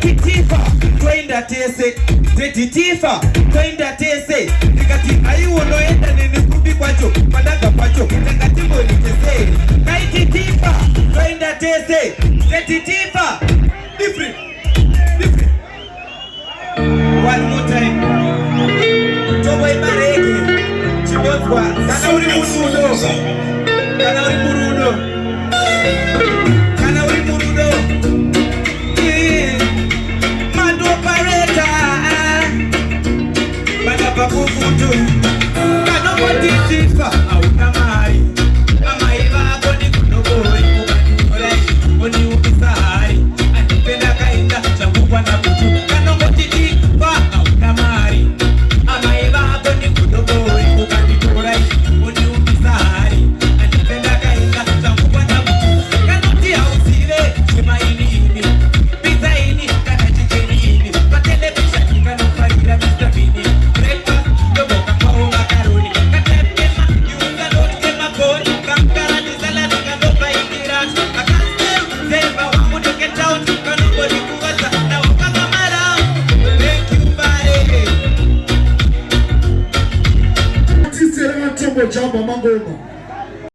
Titifa twenda tese Titifa twenda tese nikati aiwono enda nikubi kwacho padaga kwacho kitangatibo nitese kai Titifa twenda tese Titifa different one more time tobo ibareke chibozwa kana uri murudo kana uri murudo kana uri murudo mando pareta bada babufutu kana Titifa au kamai amai bako ni kunoboi ukaniora oni ukisari anipenda kaenda chakupwa na kutu kana Titifa au kamai amai bako ni kunoboi ukaniora oni ukisari anipenda kaenda chakupwa na kutu kana tia usile sema ini pizza ini kana chicken ini kwa television kana faida Mr. Bini breakfast dobo kwa macaroni katema yuza lot kema boni kankara ni salad kana faida akasema wangu nike town kana bodi kuwata na wakama mara thank you bare Sisi leo tembo jambo mangoma